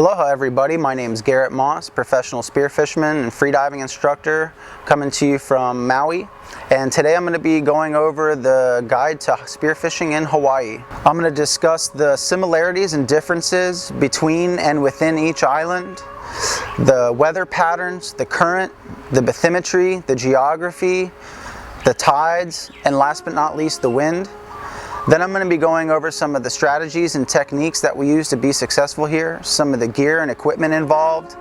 Aloha everybody, my name is Garrett Moss, professional spearfisherman and freediving instructor, coming to you from Maui. And today I'm going to be going over the guide to spearfishing in Hawaii. I'm going to discuss the similarities and differences between and within each island, the weather patterns, the current, the bathymetry, the geography, the tides, and last but not least, the wind. Then I'm going to be going over some of the strategies and techniques that we use to be successful here, some of the gear and equipment involved,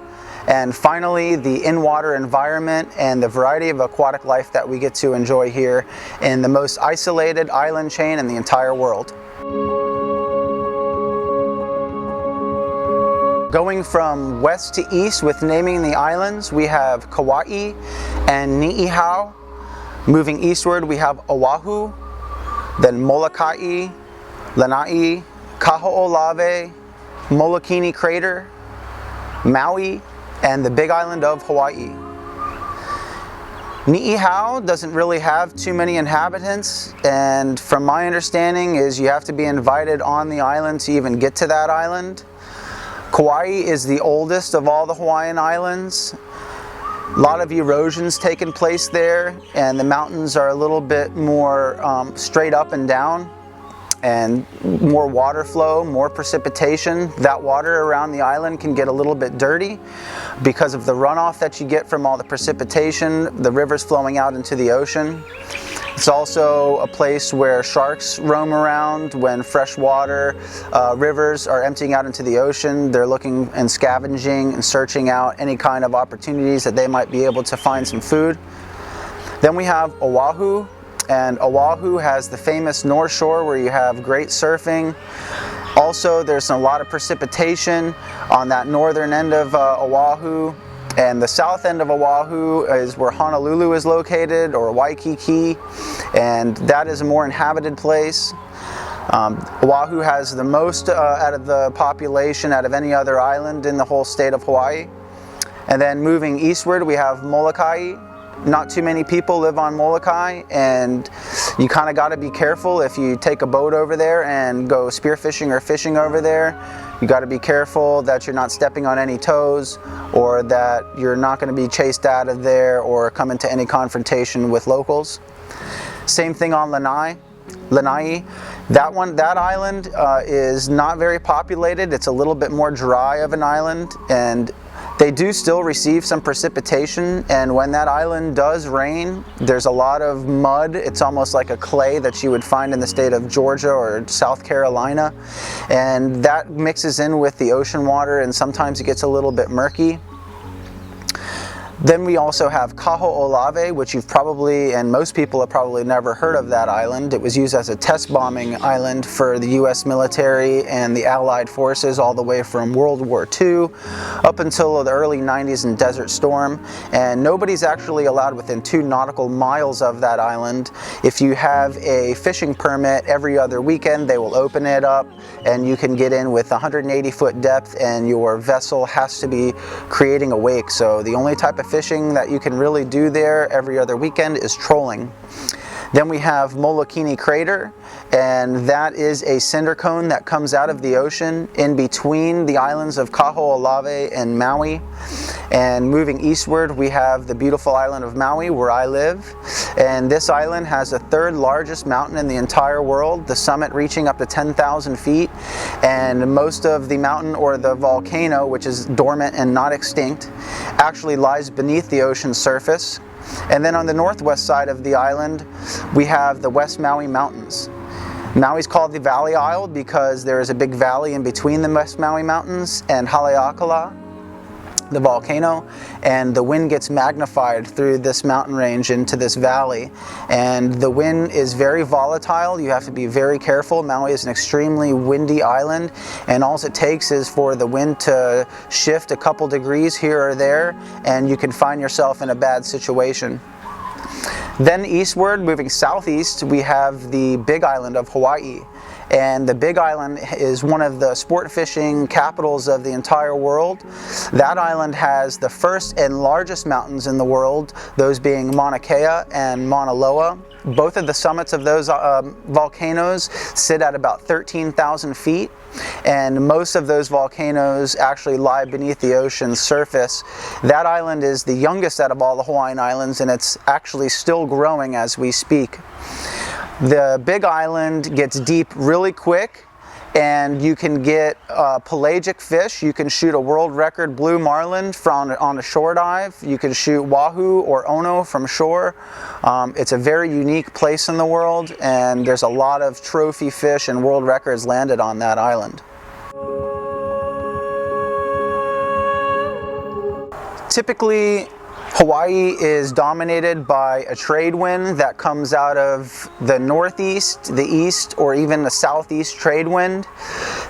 and finally the in-water environment and the variety of aquatic life that we get to enjoy here in the most isolated island chain in the entire world. Going from west to east with naming the islands, we have Kauai and Ni'ihau. Moving eastward, we have Oahu, then Molokai, Lanai, Kaho'olawe, Molokini Crater, Maui, and the big island of Hawaii. Ni'ihau doesn't really have too many inhabitants, and from my understanding is you have to be invited on the island to even get to that island. Kauai is the oldest of all the Hawaiian islands. A lot of erosion's taken place there, and the mountains are a little bit more straight up and down, and more water flow, more precipitation. That water around the island can get a little bit dirty because of the runoff that you get from all the precipitation, the rivers flowing out into the ocean. It's also a place where sharks roam around when freshwater rivers are emptying out into the ocean. They're looking and scavenging and searching out any kind of opportunities that they might be able to find some food. Then we have Oahu, and Oahu has the famous North Shore where you have great surfing. Also, there's a lot of precipitation on that northern end of Oahu. And the south end of Oahu is where Honolulu is located, or Waikiki, and that is a more inhabited place. Oahu has the most out of the population out of any other island in the whole state of Hawaii. And then moving eastward, we have Molokai. Not too many people live on Molokai, and you kind of got to be careful if you take a boat over there and go spearfishing or fishing over there. You got to be careful that you're not stepping on any toes, or that you're not going to be chased out of there or come into any confrontation with locals. Same thing on Lanai. That island is not very populated. It's a little bit more dry of an island, and they do still receive some precipitation, and when that island does rain, there's a lot of mud. It's almost like a clay that you would find in the state of Georgia or South Carolina, and that mixes in with the ocean water, and sometimes it gets a little bit murky. Then we also have Kaho'olawe, which you've probably, and most people have probably never heard of that island. It was used as a test bombing island for the US military and the Allied forces all the way from World War II up until the early 90s in Desert Storm. And nobody's actually allowed within 2 nautical miles of that island. If you have a fishing permit, every other weekend they will open it up and you can get in with 180-foot depth, and your vessel has to be creating a wake. So the only type of fishing that you can really do there every other weekend is trolling. Then we have Molokini Crater, and that is a cinder cone that comes out of the ocean in between the islands of Kaho'olawe and Maui. And moving eastward, we have the beautiful island of Maui, where I live. And this island has the 3rd largest mountain in the entire world, the summit reaching up to 10,000 feet. And most of the mountain, or the volcano, which is dormant and not extinct, actually lies beneath the ocean's surface. And then on the northwest side of the island, we have the West Maui Mountains. Maui's called the Valley Isle because there is a big valley in between the West Maui Mountains and Haleakala, the volcano, and the wind gets magnified through this mountain range into this valley, and the wind is very volatile. You have to be very careful. Maui is an extremely windy island, and all it takes is for the wind to shift a couple degrees here or there and you can find yourself in a bad situation. Then eastward, moving southeast, we have the big island of Hawaii. And the Big Island is one of the sport fishing capitals of the entire world. That island has the first and largest mountains in the world, those being Mauna Kea and Mauna Loa. Both of the summits of those volcanoes sit at about 13,000 feet, and most of those volcanoes actually lie beneath the ocean's surface. That island is the youngest out of all the Hawaiian Islands, and it's actually still growing as we speak. The Big Island gets deep really quick, and you can get pelagic fish. You can shoot a world record blue marlin on a shore dive. You can shoot wahoo or ono from shore. It's a very unique place in the world, and there's a lot of trophy fish and world records landed on that island. Typically, Hawaii is dominated by a trade wind that comes out of the northeast, the east, or even the southeast trade wind.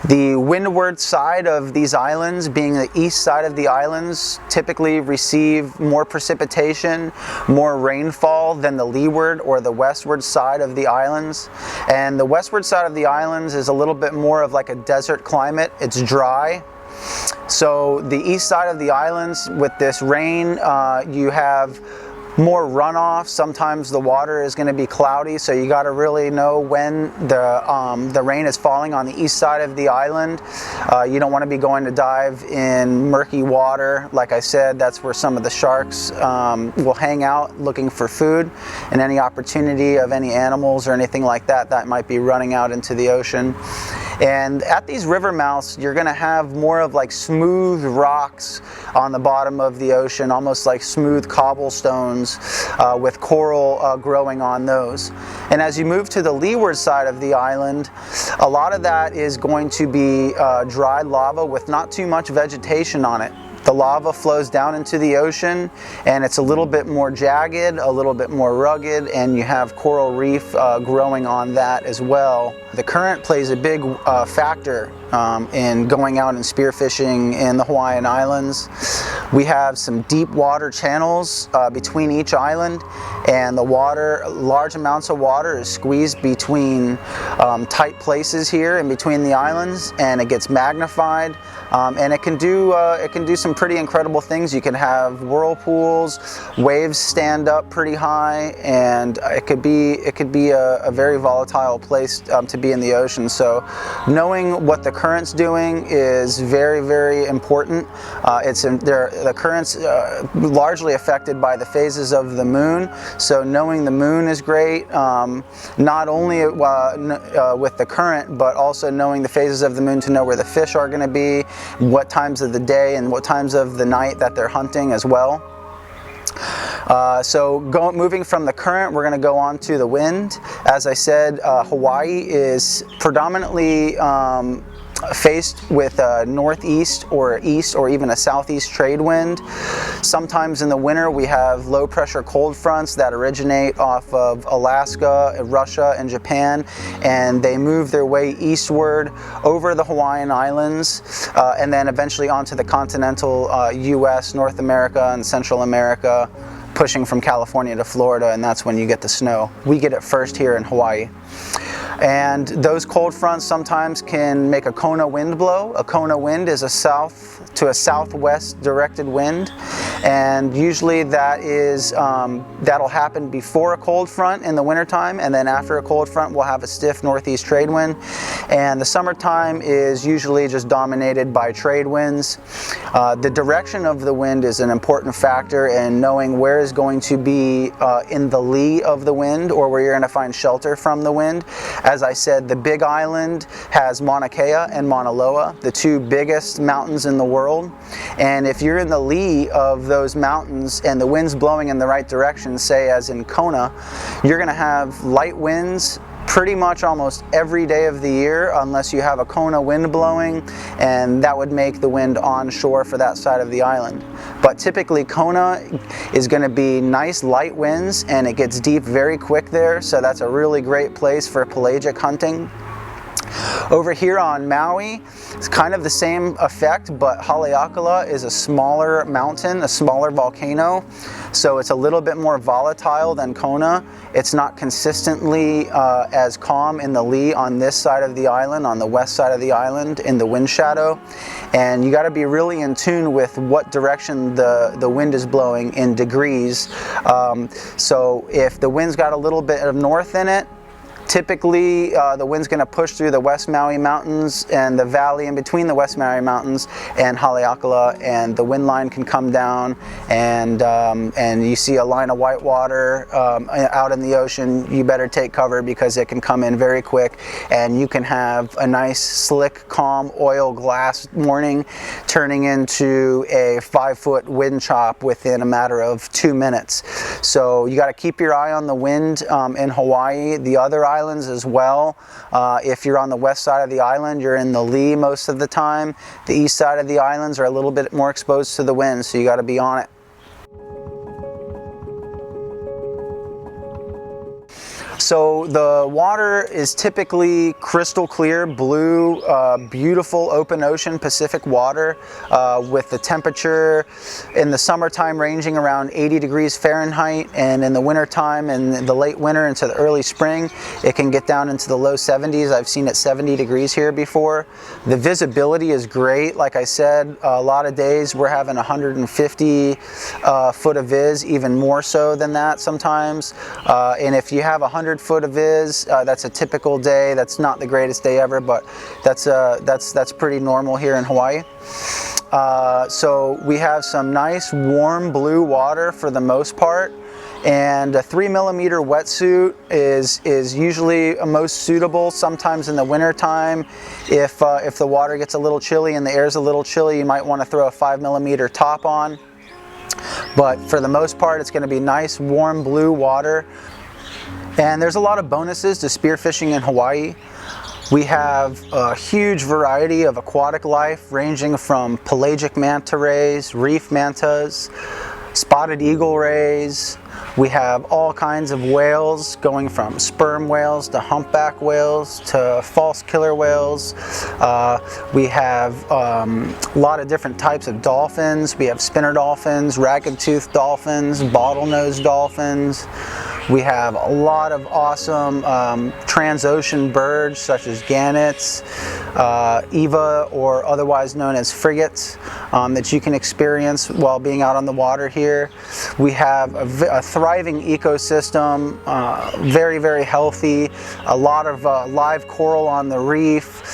The windward side of these islands, being the east side of the islands, typically receive more precipitation, more rainfall than the leeward or the westward side of the islands. And the westward side of the islands is a little bit more of like a desert climate. It's dry. So the east side of the islands, with this rain, you have more runoff. Sometimes the water is going to be cloudy, so you got to really know when the rain is falling on the east side of the island. You don't want to be going to dive in murky water. Like I said, that's where some of the sharks will hang out looking for food, and any opportunity of any animals or anything like that that might be running out into the ocean. And at these river mouths, you're going to have more of like smooth rocks on the bottom of the ocean, almost like smooth cobblestones with coral growing on those. And as you move to the leeward side of the island, a lot of that is going to be dried lava with not too much vegetation on it. The lava flows down into the ocean, and it's a little bit more jagged, a little bit more rugged, and you have coral reef growing on that as well. The current plays a big factor in going out and spearfishing in the Hawaiian Islands. We have some deep water channels between each island, and the water, large amounts of water is squeezed between tight places here in between the islands, and it gets magnified. And it can do some pretty incredible things. You can have whirlpools, waves stand up pretty high, and it could be a very volatile place to be in the ocean. So knowing what the current's doing is very, very important. The current's largely affected by the phases of the moon. So knowing the moon is great, not only with the current, but also knowing the phases of the moon to know where the fish are going to be, what times of the day and what times of the night that they're hunting as well. Moving from the current, we're going to go on to the wind. As I said, Hawaii is predominantly faced with a northeast or east or even a southeast trade wind. Sometimes in the winter we have low pressure cold fronts that originate off of Alaska, Russia, and Japan, and they move their way eastward over the Hawaiian Islands and then eventually onto the continental US, North America, and Central America, pushing from California to Florida, and that's when you get the snow. We get it first here in Hawaii. And those cold fronts sometimes can make a Kona wind blow. A Kona wind is a south to a southwest directed wind, and usually that'll happen before a cold front in the wintertime, and then after a cold front we'll have a stiff northeast trade wind. And the summertime is usually just dominated by trade winds. The direction of the wind is an important factor in knowing where is going to be in the lee of the wind, or where you're going to find shelter from the wind. As I said, the Big Island has Mauna Kea and Mauna Loa, the two biggest mountains in the world. And if you're in the lee of those mountains and the wind's blowing in the right direction, say as in Kona, you're going to have light winds pretty much almost every day of the year, unless you have a Kona wind blowing, and that would make the wind onshore for that side of the island. But typically Kona is going to be nice light winds, and it gets deep very quick there, so that's a really great place for pelagic hunting. Over here on Maui, it's kind of the same effect, but Haleakala is a smaller mountain, a smaller volcano, so it's a little bit more volatile than Kona. It's not consistently as calm in the lee on this side of the island, on the west side of the island, in the wind shadow. And you got to be really in tune with what direction the wind is blowing in degrees. So if the wind's got a little bit of north in it, Typically, the wind's going to push through the West Maui Mountains and the valley in between the West Maui Mountains and Haleakala, and the wind line can come down, and you see a line of white water out in the ocean. You better take cover because it can come in very quick, and you can have a nice, slick, calm oil glass morning turning into a 5-foot wind chop within a matter of 2 minutes. So you got to keep your eye on the wind in Hawaii. The other islands as well. If you're on the west side of the island, you're in the lee most of the time. The east side of the islands are a little bit more exposed to the wind, so you got to be on it. So the water is typically crystal clear, blue, beautiful open ocean Pacific water with the temperature in the summertime ranging around 80 degrees Fahrenheit, and in the wintertime and the late winter into the early spring it can get down into the low 70s. I've seen it 70 degrees here before. The visibility is great. Like I said, a lot of days we're having 150 foot of viz, even more so than that sometimes. And if you have 100 foot of viz, that's a typical day. That's not the greatest day ever, but that's pretty normal here in Hawaii. So we have some nice warm blue water for the most part, and a 3mm wetsuit is usually most suitable. Sometimes in the winter time, if the water gets a little chilly and the air's a little chilly, you might want to throw a 5mm top on. But for the most part, it's going to be nice warm blue water. And there's a lot of bonuses to spearfishing in Hawaii. We have a huge variety of aquatic life ranging from pelagic manta rays, reef mantas, spotted eagle rays. We have all kinds of whales, going from sperm whales to humpback whales to false killer whales. We have a lot of different types of dolphins. We have spinner dolphins, ragged-toothed dolphins, bottlenose dolphins. We have a lot of awesome transocean birds such as gannets, eva, or otherwise known as frigates, that you can experience while being out on the water here. We have a thriving ecosystem, very, very healthy, a lot of live coral on the reef.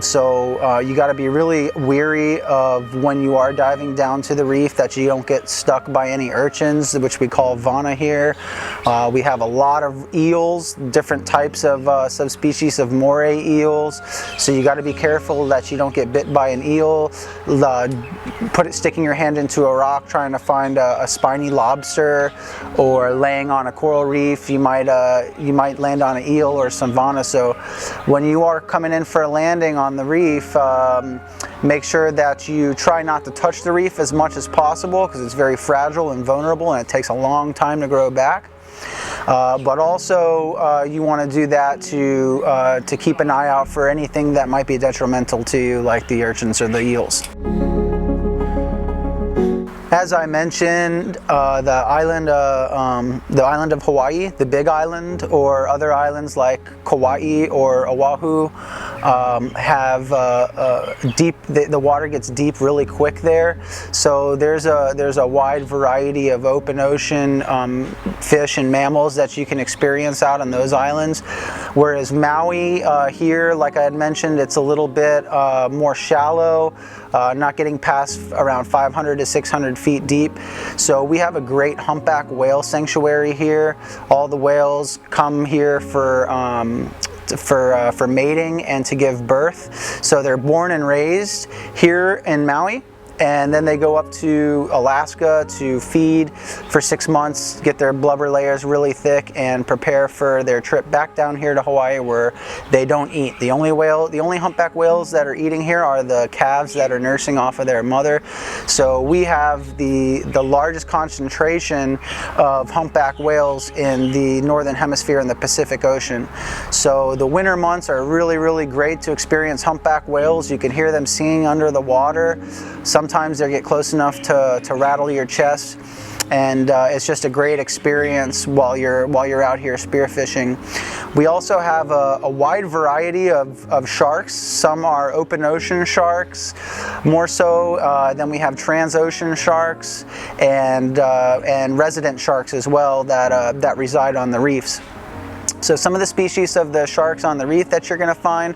So you got to be really weary of when you are diving down to the reef that you don't get stuck by any urchins, which we call vana here. We have a lot of eels, different types of subspecies of moray eels, so you got to be careful that you don't get bit by an eel. Sticking your hand into a rock trying to find a spiny lobster, or laying on a coral reef, you might land on an eel or some vana. So when you are coming in for a landing on the reef, make sure that you try not to touch the reef as much as possible, because it's very fragile and vulnerable and it takes a long time to grow back. But also you want to do that to keep an eye out for anything that might be detrimental to you, like the urchins or the eels. As I mentioned, the island of Hawaii, the Big Island, or other islands like Kauai or Oahu, have the water gets deep really quick there. So there's a wide variety of open ocean fish and mammals that you can experience out on those islands. Whereas Maui here, like I had mentioned, it's a little bit more shallow, not getting past around 500 to 600 feet deep. So we have a great humpback whale sanctuary here. All the whales come here for mating and to give birth. So they're born and raised here in Maui, and then they go up to Alaska to feed for 6 months, get their blubber layers really thick, and prepare for their trip back down here to Hawaii, where they don't eat. The only humpback whales that are eating here are the calves that are nursing off of their mother. So we have the largest concentration of humpback whales in the northern hemisphere in the Pacific Ocean. So the winter months are really, really great to experience humpback whales. You can hear them singing under the water. Sometimes they get close enough to rattle your chest, and it's just a great experience while you're out here spearfishing. We also have a wide variety of sharks. Some are open ocean sharks, more so. Then we have transocean sharks and resident sharks as well that reside on the reefs. So some of the species of the sharks on the reef that you're going to find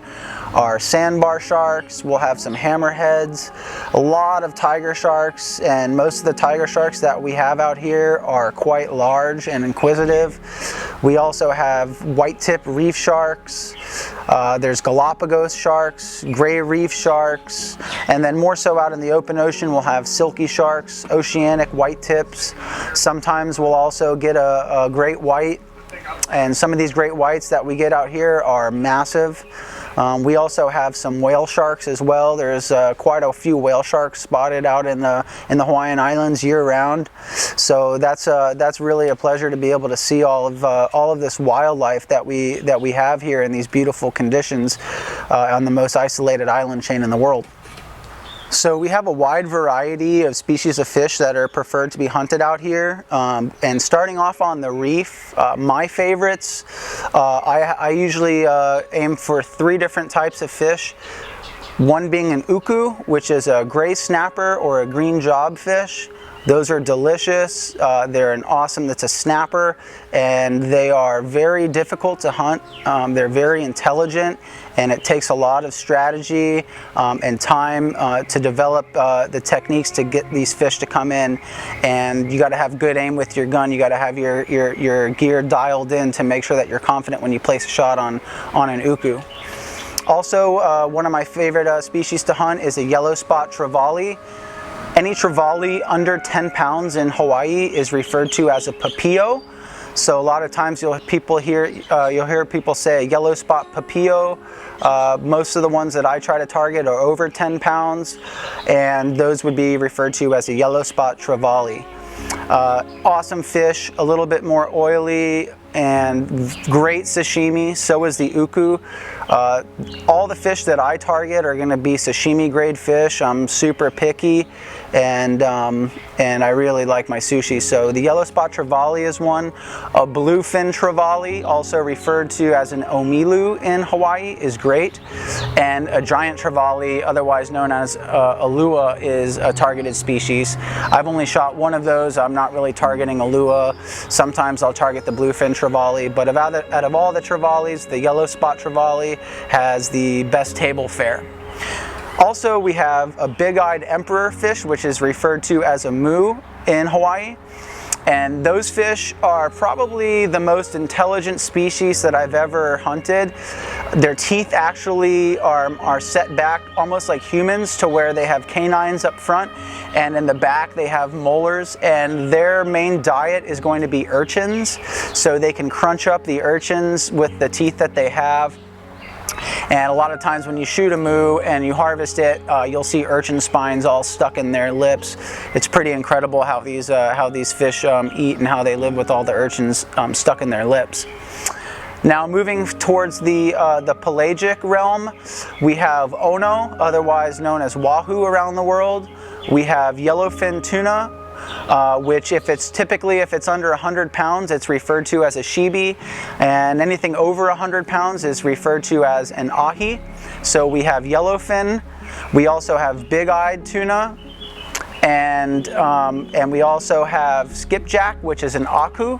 are sandbar sharks. We'll have some hammerheads, a lot of tiger sharks, and most of the tiger sharks that we have out here are quite large and inquisitive. We also have white-tip reef sharks. There's Galapagos sharks, gray reef sharks, and then more so out in the open ocean we'll have silky sharks, oceanic white tips. Sometimes we'll also get a great white, and some of these great whites that we get out here are massive. We also have some whale sharks as well. There's quite a few whale sharks spotted out in the Hawaiian Islands year-round. So that's really a pleasure to be able to see all of this wildlife that we have here in these beautiful conditions on the most isolated island chain in the world. So we have a wide variety of species of fish that are preferred to be hunted out here, and starting off on the reef, my favorites, I usually aim for 3 different types of fish. One being an uku, which is a gray snapper or a green job fish. Those are delicious. They're that's a snapper, and they are very difficult to hunt. They're very intelligent, and it takes a lot of strategy and time to develop the techniques to get these fish to come in. And you got to have good aim with your gun. You got to have your gear dialed in to make sure that you're confident when you place a shot on an uku. Also, one of my favorite species to hunt is a yellow spot trevally. Any trevally under 10 pounds in Hawaii is referred to as a papio. So a lot of times you'll hear people say a yellow spot papio. Most of the ones that I try to target are over 10 pounds, and those would be referred to as a yellow spot trevally. Awesome fish, a little bit more oily, and great sashimi. So is the uku. All the fish that I target are going to be sashimi grade fish. I'm super picky, and I really like my sushi. So the yellow spot trevally is one. A bluefin trevally, also referred to as an omilu in Hawaii, is great. And a giant trevally, otherwise known as a lua, is a targeted species. I've only shot one of those. I'm not really targeting a lua. Sometimes I'll target the bluefin trevally, but out of all the trevallies, the yellow spot trevally has the best table fare. Also, we have a big-eyed emperor fish, which is referred to as a mu in Hawaii. And those fish are probably the most intelligent species that I've ever hunted. Their teeth actually are set back almost like humans, to where they have canines up front, and in the back they have molars, and their main diet is going to be urchins. So they can crunch up the urchins with the teeth that they have. And a lot of times when you shoot a mu and you harvest it, you'll see urchin spines all stuck in their lips. It's pretty incredible how these fish eat and how they live with all the urchins stuck in their lips. Now moving towards the pelagic realm, we have ono, otherwise known as wahoo around the world. We have yellowfin tuna, which if it's under 100 pounds, it's referred to as a shibi, and anything over 100 pounds is referred to as an ahi. So we have yellowfin, we also have big-eyed tuna, and we also have skipjack, which is an aku.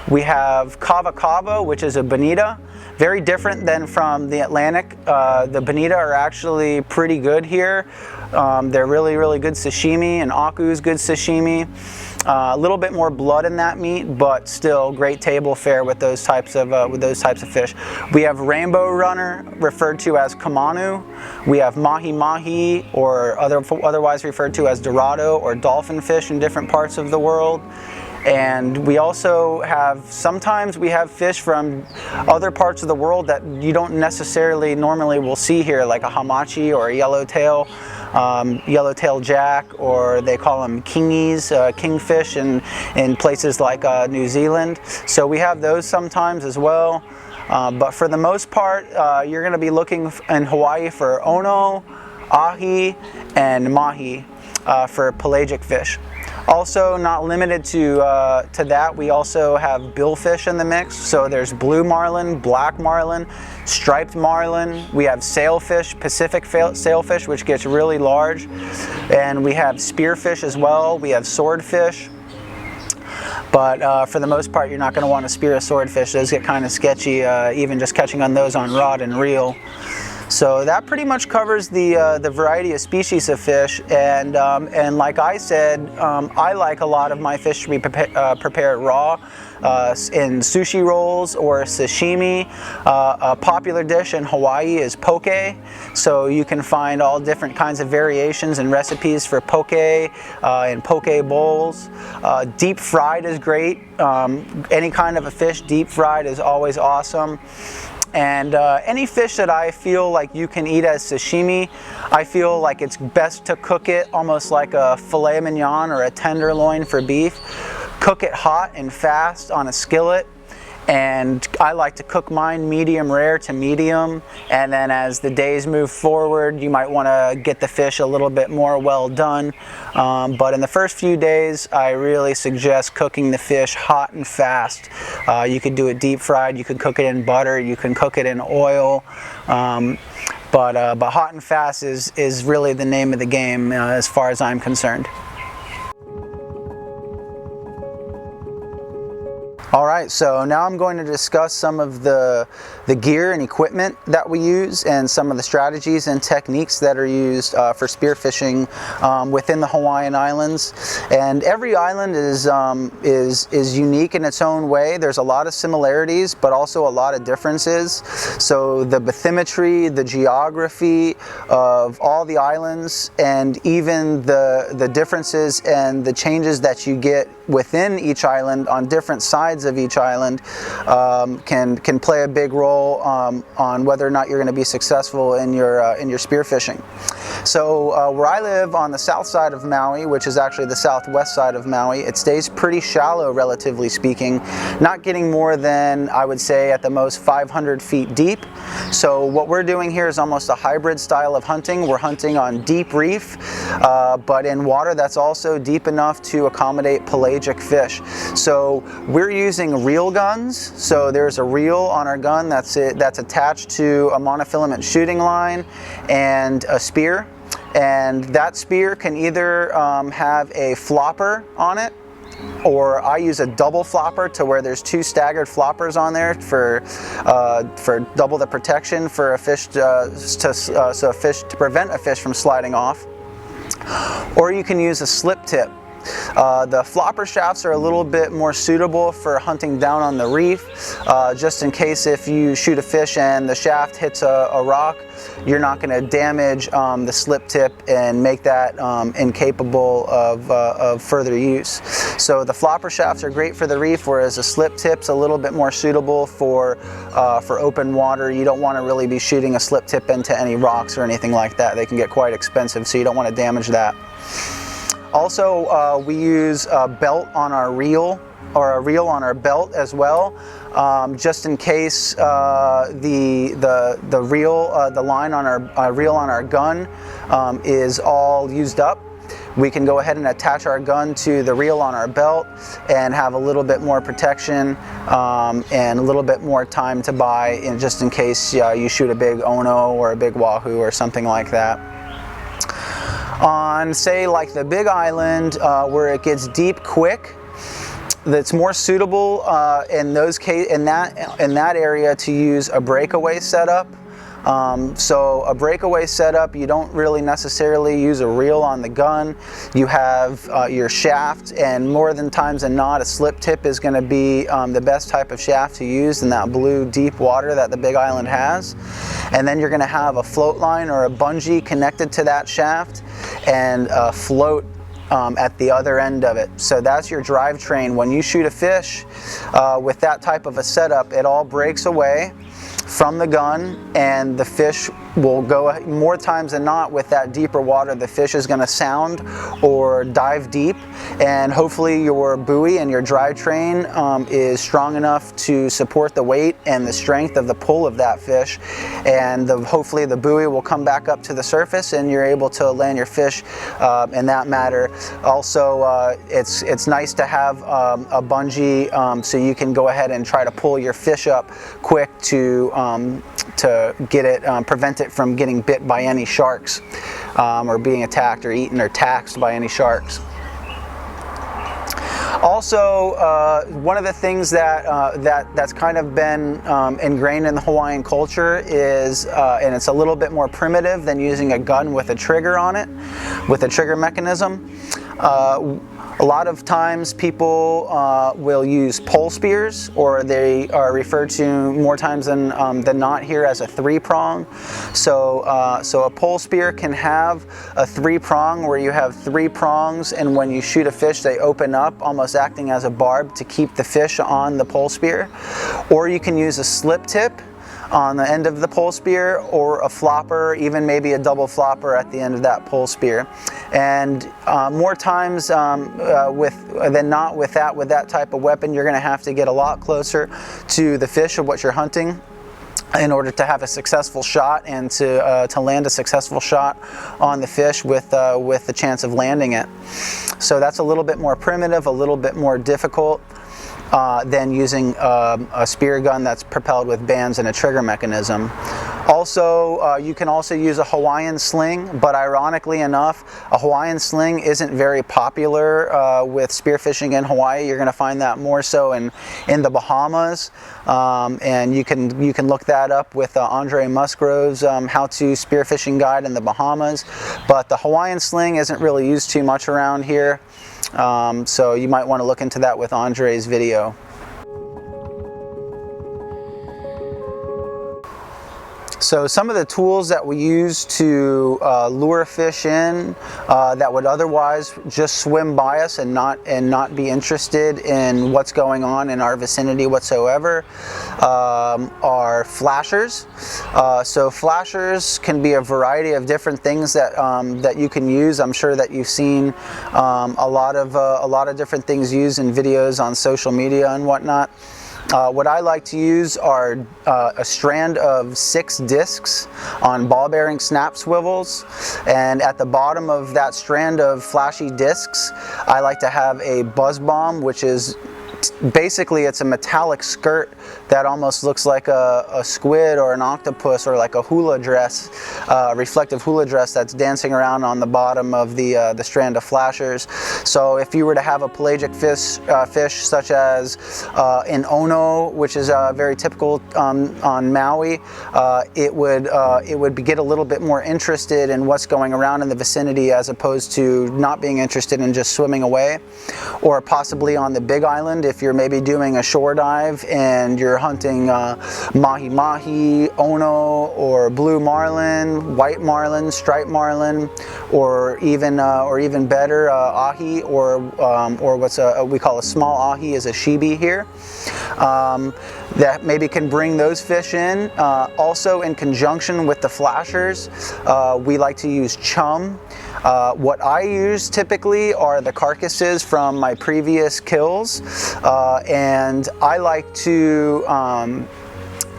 We have kava kava, which is a bonita. Very different than from the Atlantic. The bonita are actually pretty good here. They're really, really good sashimi, and aku is good sashimi. A little bit more blood in that meat, but still great table fare with those types of fish. We have rainbow runner, referred to as kamanu. We have mahi mahi, or otherwise referred to as dorado or dolphin fish in different parts of the world. And we also have, sometimes we have fish from other parts of the world that you don't necessarily normally will see here, like a hamachi or a yellowtail jack, or they call them kingies, kingfish in places like New Zealand. So we have those sometimes as well. But for the most part, you're going to be looking in Hawaii for ono, ahi, and mahi for pelagic fish. Also, not limited to that, we also have billfish in the mix. So there's blue marlin, black marlin, striped marlin. We have sailfish, Pacific sailfish, which gets really large. And we have spearfish as well. We have swordfish. but for the most part you're not going to want to spear a swordfish. Those get kind of sketchy, even just catching on those on rod and reel. So that pretty much covers the variety of species of fish, and like I said, I like a lot of my fish to be prepared raw, in sushi rolls or sashimi. A popular dish in Hawaii is poke, so you can find all different kinds of variations and recipes for poke in poke bowls. Deep fried is great. Any kind of a fish deep fried is always awesome. And any fish that I feel like you can eat as sashimi, I feel like it's best to cook it almost like a filet mignon or a tenderloin for beef. Cook it hot and fast on a skillet, and I like to cook mine medium rare to medium, and then as the days move forward you might want to get the fish a little bit more well done, but in the first few days I really suggest cooking the fish hot and fast. You could do it deep fried, you can cook it in butter, you can cook it in oil, but hot and fast is really the name of the game as far as I'm concerned. Alright, so now I'm going to discuss some of the gear and equipment that we use and some of the strategies and techniques that are used for spearfishing within the Hawaiian Islands. And every island is unique in its own way. There's a lot of similarities but also a lot of differences. So the bathymetry, the geography of all the islands, and even the differences and the changes that you get within each island on different sides of each island can play a big role on whether or not you're going to be successful in your spearfishing. So where I live on the south side of Maui, which is actually the southwest side of Maui, it stays pretty shallow relatively speaking, not getting more than, I would say, at the most 500 feet deep. So what we're doing here is almost a hybrid style of hunting. We're hunting on deep reef, but in water that's also deep enough to accommodate pelagic fish. So we're using reel guns. So there's a reel on our gun that's attached to a monofilament shooting line and a spear. And that spear can either have a flopper on it, or I use a double flopper to where there's two staggered floppers on there for double the protection for a fish to prevent a fish from sliding off. Or you can use a slip tip. The flopper shafts are a little bit more suitable for hunting down on the reef, just in case if you shoot a fish and the shaft hits a rock, you're not going to damage the slip tip and make that incapable of further use. So the flopper shafts are great for the reef, whereas the slip tip's a little bit more suitable for open water. You don't want to really be shooting a slip tip into any rocks or anything like that. They can get quite expensive, so you don't want to damage that. Also, we use a belt on our reel, or a reel on our belt as well, just in case the line on our reel on our gun is all used up. We can go ahead and attach our gun to the reel on our belt and have a little bit more protection and a little bit more time to buy, just in case you shoot a big Ono or a big Wahoo or something like that. On, say, like the Big Island, where it gets deep quick, that's more suitable in that area to use a breakaway setup. So a breakaway setup, you don't really necessarily use a reel on the gun. You have your shaft, and more than times than not, a slip tip is going to be the best type of shaft to use in that blue deep water that the Big Island has. And then you're going to have a float line or a bungee connected to that shaft and a float at the other end of it. So that's your drivetrain. When you shoot a fish with that type of a setup, it all breaks away from the gun, and the fish will go, more times than not with that deeper water, the fish is going to sound or dive deep, and hopefully your buoy and your drivetrain is strong enough to support the weight and the strength of the pull of that fish, and hopefully the buoy will come back up to the surface and you're able to land your fish in that matter. Also, it's nice to have a bungee so you can go ahead and try to pull your fish up quick to get it, prevent it from getting bit by any sharks or being attacked or eaten or taxed by any sharks. Also, one of the things that's kind of been ingrained in the Hawaiian culture is, and it's a little bit more primitive than using a gun with a trigger on it, with a trigger mechanism. A lot of times people will use pole spears, or they are referred to more times than not here as a 3-prong. So a pole spear can have a 3-prong where you have 3 prongs, and when you shoot a fish they open up, almost acting as a barb to keep the fish on the pole spear. Or you can use a slip tip on the end of the pole spear, or a flopper, even maybe a double flopper at the end of that pole spear. And more times than not with that type of weapon, you're going to have to get a lot closer to the fish of what you're hunting in order to have a successful shot and to land a successful shot on the fish with the chance of landing it. So that's a little bit more primitive, a little bit more difficult than using a spear gun that's propelled with bands and a trigger mechanism. Also, you can also use a Hawaiian sling, but ironically enough, a Hawaiian sling isn't very popular with spearfishing in Hawaii. You're going to find that more so in the Bahamas, and you can look that up with Andre Musgrove's How to Spearfishing Guide in the Bahamas. But the Hawaiian sling isn't really used too much around here. So you might want to look into that with Andre's video. So some of the tools that we use to lure fish in that would otherwise just swim by us and not be interested in what's going on in our vicinity whatsoever are flashers. So flashers can be a variety of different things that you can use. I'm sure that you've seen a lot of different things used in videos on social media and whatnot. What I like to use are a strand of 6 discs on ball bearing snap swivels, and at the bottom of that strand of flashy discs I like to have a buzz bomb, which is basically it's a metallic skirt that almost looks like a squid or an octopus, or like a hula dress, reflective hula dress that's dancing around on the bottom of the strand of flashers. So if you were to have a pelagic fish such as an ono, which is very typical on Maui, it would get a little bit more interested in what's going around in the vicinity, as opposed to not being interested in just swimming away. Or possibly on the Big Island, if you're maybe doing a shore dive and you're hunting mahi-mahi, ono, or blue marlin, white marlin, striped marlin, or even better, ahi, or what's we call a small ahi is a shibi here. That maybe can bring those fish in. Also, in conjunction with the flashers, we like to use chum. What I use typically are the carcasses from my previous kills, and I like to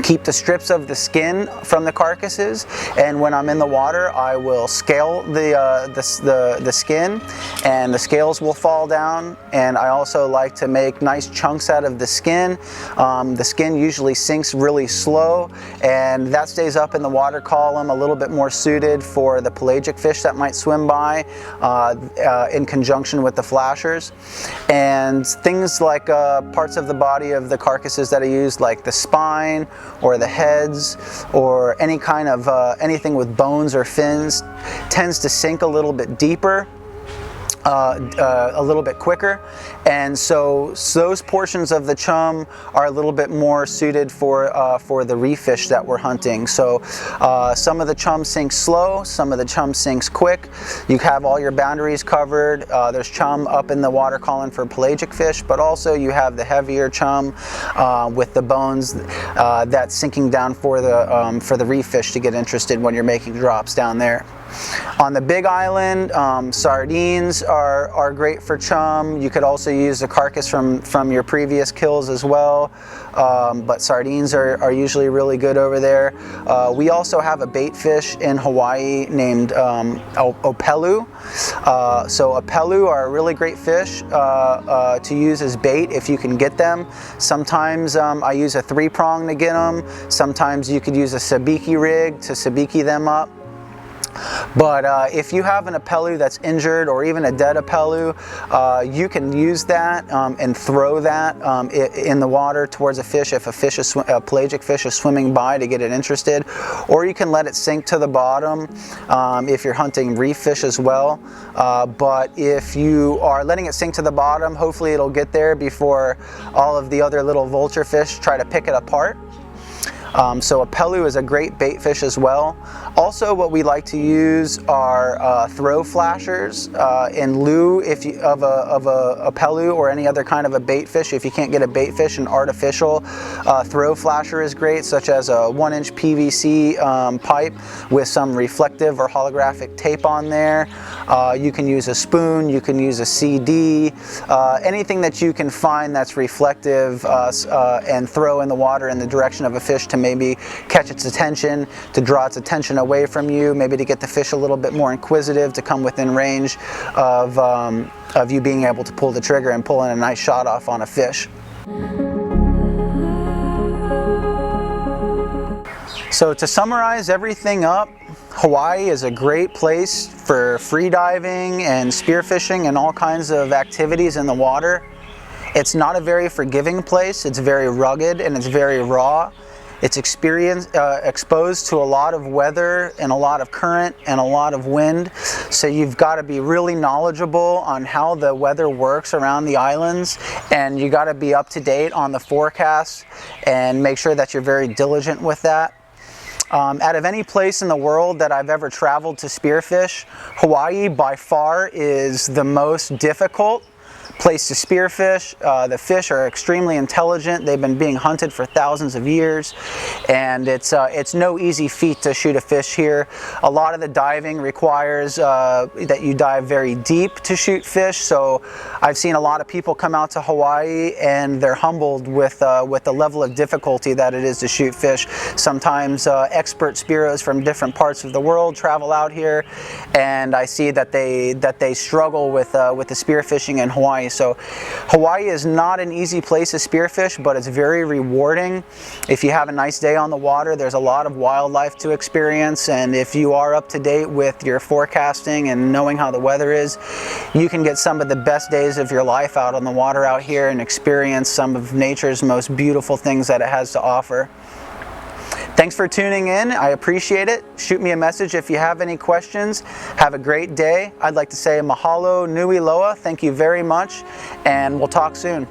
keep the strips of the skin from the carcasses, and when I'm in the water I will scale the skin, and the scales will fall down. And I also like to make nice chunks out of the skin. The skin usually sinks really slow, and that stays up in the water column, a little bit more suited for the pelagic fish that might swim by in conjunction with the flashers. And things like parts of the body of the carcasses that I use, like the spine or the heads, or any kind of anything with bones or fins, tends to sink a little bit deeper, a little bit quicker, and so those portions of the chum are a little bit more suited for the reef fish that we're hunting. So some of the chum sinks slow, some of the chum sinks quick. You have all your boundaries covered. There's chum up in the water column for pelagic fish, but also you have the heavier chum with the bones that's sinking down for the reef fish to get interested when you're making drops down there. On the Big Island, sardines are great for chum. You could also use the carcass from your previous kills as well, but sardines are usually really good over there. We also have a bait fish in Hawaii named opelu. So opelu are a really great fish to use as bait if you can get them. Sometimes I use a 3-prong to get them. Sometimes you could use a sabiki rig to sabiki them up. But if you have an apelu that's injured or even a dead apelu, you can use that and throw that in the water towards a fish if a pelagic fish is swimming by to get it interested. Or you can let it sink to the bottom if you're hunting reef fish as well. But if you are letting it sink to the bottom, hopefully it'll get there before all of the other little vulture fish try to pick it apart. So apelu is a great bait fish as well. Also, what we like to use are throw flashers in lieu of a apelu or any other kind of a bait fish. If you can't get a bait fish, an artificial throw flasher is great, such as a 1-inch PVC pipe with some reflective or holographic tape on there. You can use a spoon, you can use a CD, anything that you can find that's reflective and throw in the water in the direction of a fish to maybe catch its attention, to draw its attention away from you, maybe to get the fish a little bit more inquisitive, to come within range of you being able to pull the trigger and pull in a nice shot off on a fish. So to summarize everything up, Hawaii is a great place for freediving and spearfishing and all kinds of activities in the water. It's not a very forgiving place. It's very rugged and it's very raw. It's exposed to a lot of weather and a lot of current and a lot of wind. So you've got to be really knowledgeable on how the weather works around the islands, and you got to be up to date on the forecasts and make sure that you're very diligent with that. Out of any place in the world that I've ever traveled to spearfish, Hawaii by far is the most difficult place to spearfish. The fish are extremely intelligent. They've been being hunted for thousands of years, and it's no easy feat to shoot a fish here. A lot of the diving requires that you dive very deep to shoot fish. So I've seen a lot of people come out to Hawaii and they're humbled with the level of difficulty that it is to shoot fish. Sometimes expert spearos from different parts of the world travel out here, and I see that they struggle with the spearfishing in Hawaii. So Hawaii is not an easy place to spearfish, but it's very rewarding. If you have a nice day on the water, there's a lot of wildlife to experience, and if you are up to date with your forecasting and knowing how the weather is, you can get some of the best days of your life out on the water out here and experience some of nature's most beautiful things that it has to offer. Thanks for tuning in. I appreciate it. Shoot me a message if you have any questions. Have a great day. I'd like to say mahalo nui loa. Thank you very much, and we'll talk soon.